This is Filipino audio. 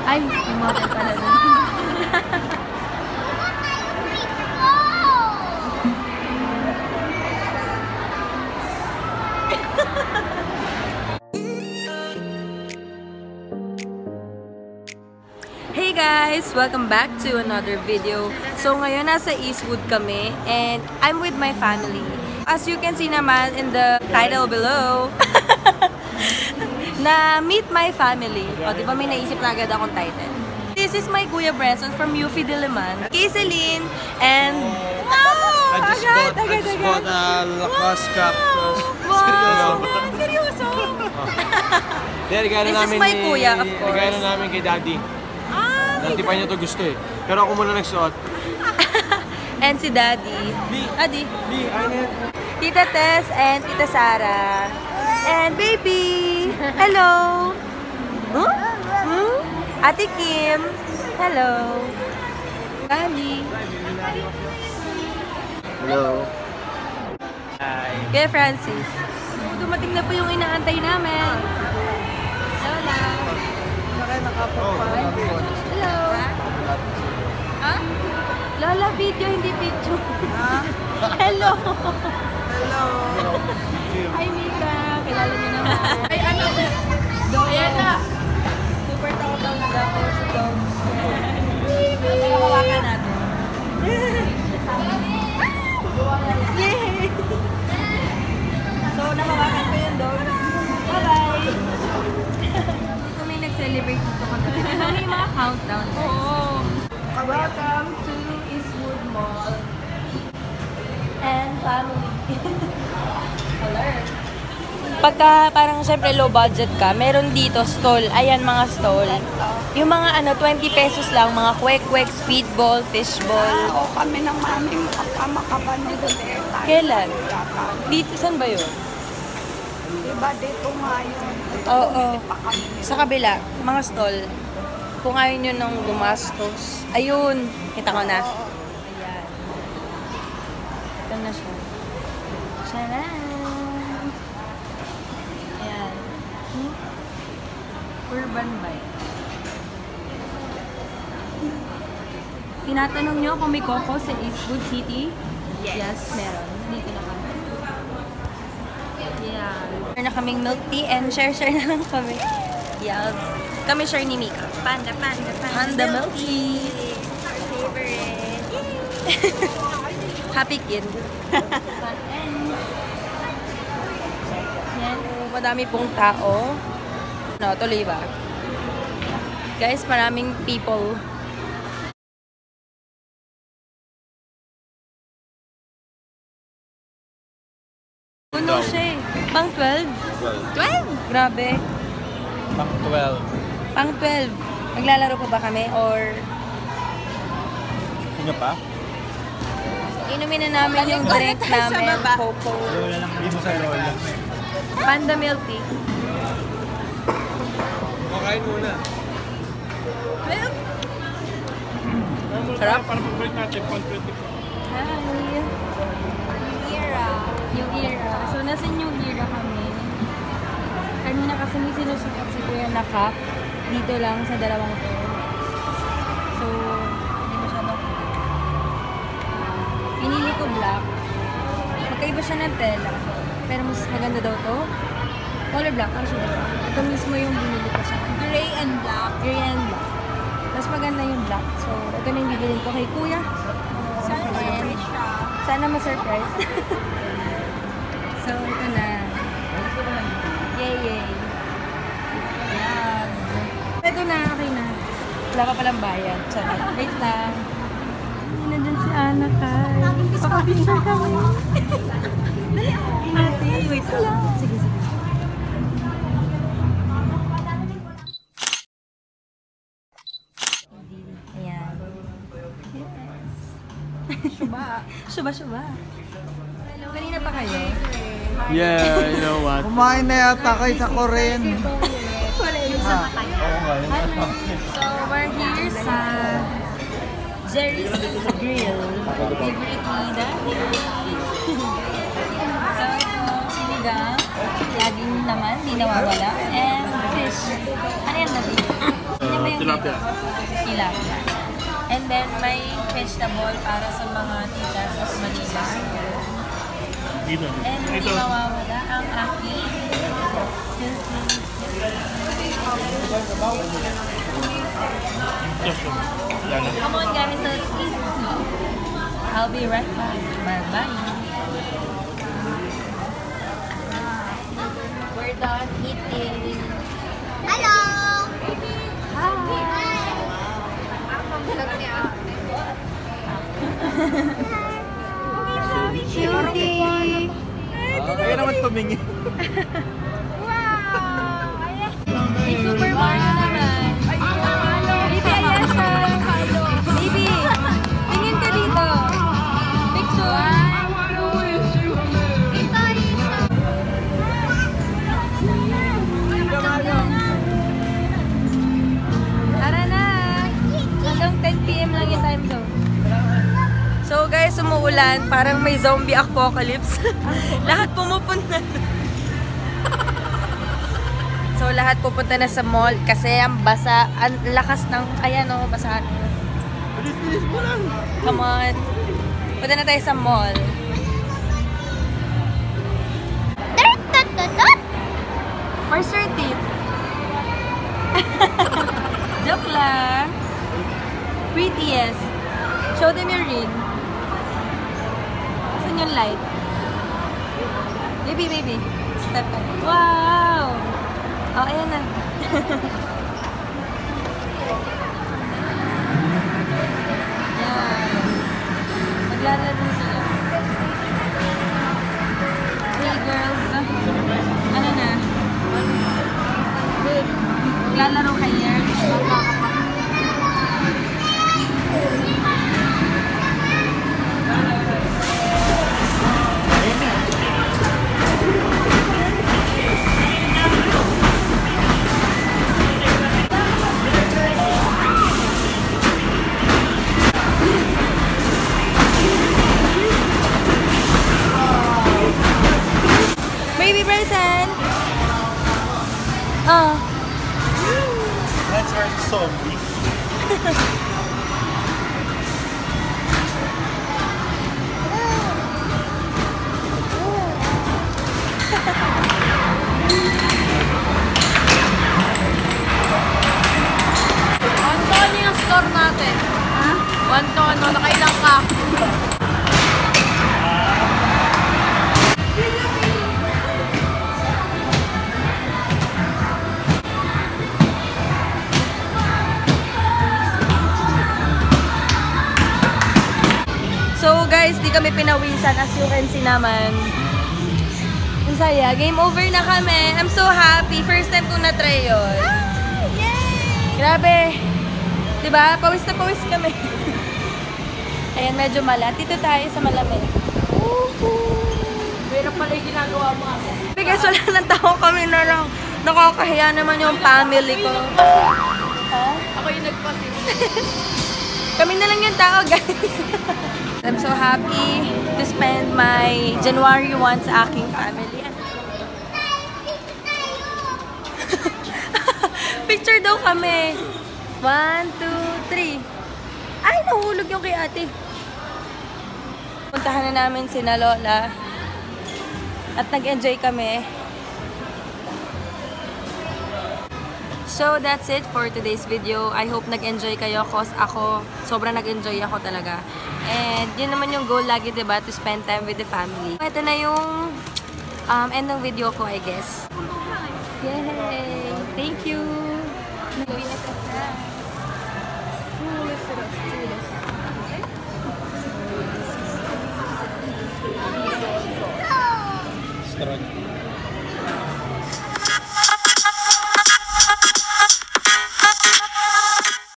Ay, yung model pala dun. Hey guys! Welcome back to another video. So ngayon nasa Eastwood kami and I'm with my family. As you can see naman in the title below, na Meet My Family. O diba may naisip na agad akong title. This is my Kuya Branson from UP Diliman, Kayceline, and I just bought a Lacoste cactus. Wow! Seryoso? This is my kuya, of course. Regalo na namin kay Daddy. Daddy pa niya to gusto eh. Pero ako muna nagsuot. And si Daddy. Daddy. Ayun. Tita Tess and Tita Sara. And baby! Hello! Huh? Hmm? Ate Kim! Hello! Daddy! Hello. Kaya Francis. Dumating na po yung inaantay namin. Lola! Hello! Ha? Lola, video, hindi picture. Hello! Hello! Hi, Mika! Kilala niyo naman. Ay, ano? Ayan na! Super takot na ako sa dogs. Hawakan natin. Yay! So, nahawakan ko yung dog. Bye-bye! Kung may nag-celebrate dito kagabi, may mga countdown. Oo! Welcome to Eastwood Mall and family. Pagka parang syempre low budget ka, meron dito stall. Ayan mga stall. Yung mga 20 pesos lang, mga kwek-kwek, speedball, fishball. Oo, kami ng maming kasama ka ba nung Duterte? Kailan? Dito, saan ba yun? Diba dito nga yun? Oo. Sa kabila, mga stall. Kung ayaw nyo nang gumastos. Ayun, kita ko na. Ayan. Ito na siya. Charan! Ayan. Urban bike. Tinatanong nyo kung may Coco sa Eastwood City? Yes, meron. Dito na kami. Yeah. Meron na kaming milk tea and share na lang kami. Yes. Kami share ni Mika. Panda milk tea. Favorite. Happy kid. Yan. Madami pong tao. No, tuloy ba? Guys, maraming people. Puno siya eh. Pang 12? 12? Grabe. Pang 12. Pang 12. Maglalaro pa ba kami? Or Sino pa? inumin na namin yung drink namin. Coco. Hindi mo sa Lola. Panda milk tea. Makain muna. Sarap. Para pag-break natin, pang 20 po. Hi. Yung era. So, nasa yung era kami. Kanina kasi may sinusukat si Kuya na cup. Dito lang sa dalawang to. So, hindi masyado. Pinili ko black. Magkaiba siya ng tela. Pero mas maganda daw to. Color black. Ano siya daw? Ito mismo yung binili ko sa Gray and black. Gray and black. Mas maganda yung black. So, ito na yung bibilin ko kay Kuya. Sana surprise siya. Sana ma-surprise. So, ito na. Yay! Yan. Ito na, okay na. Wala pa palang bayad. Sorry. Wait lang. Nandun si Ana Kai. Pakapicture kami. Ate, wait lang. Sige. Ayan. Yes. Shuba. Hello, kanina pa kayo? Yeah, you know what? Kumain na yata kayo sa Korean. So, we're here sa Jerry's Grill. Favorite ni Daddy. So, ito, sinigang. Laging naman, di nawawala. And fish. Ano yan, Daddy? Ano ba yung tilapia. Tilapia. And then, may vegetable para sa mga titas sa Manila. Dito. And hindi mawawala ang aking sizzling. Come on guys, let's eat. I'll be right back. Bye-bye. We're done eating. Hello! Cutie! Kaya naman tumingin. May Super Mario naman. Baby, ayan siya. Baby, tingin ka dito. Picture. Tara na. Hanggang 10 PM lang yung time zone. So guys, umuulan. Parang may zombie apocalypse. Lahat pumupunta. So lahat pupunta na sa mall kasi ang basa, ang lakas ng, ayan o, basahan. Bilis mo lang. Come on. Punta na tayo sa mall. Where's your teeth? Joke lang. Prettiest. Show them your ring. Saan yung light? Baby, baby. Step back. Wow! Oh, ayan na. Yan. Maglalaro sila. Hey girls. Ano na? Maglalaro kayo. Baby present! Oh. That's our zombie. Ano yung store natin? Ha? 1 to ano? Nakailang ka? So guys, di kami pinawisan as you can see naman. Ang saya. Game over na kami. I'm so happy. First time kong na-try yun. Yay! Grabe. Diba? Pawis na pawis kami. Ayan, medyo malat. Dito tayo sa malamig. Pero pala yung ginagawa mo ako. Guys, wala ng tao kami na lang. Nakakahiya naman yung family ko. Ha? Ako yung nagpasin. Kami na lang yung tao, guys. I'm so happy to spend my January 1 sa aking family. Picture daw kami. 1, 2, 3. Ay, nahulog yung kay ate. Puntahan na namin sina Lola. At nag-enjoy kami. So, that's it for today's video. I hope nag-enjoy kayo cause ako, sobrang nag-enjoy ako talaga. And yun naman yung goal lagi, diba? To spend time with the family. Ito na yung end ng video ko, I guess. Yay! Thank you! Nagawin na ka. Strong.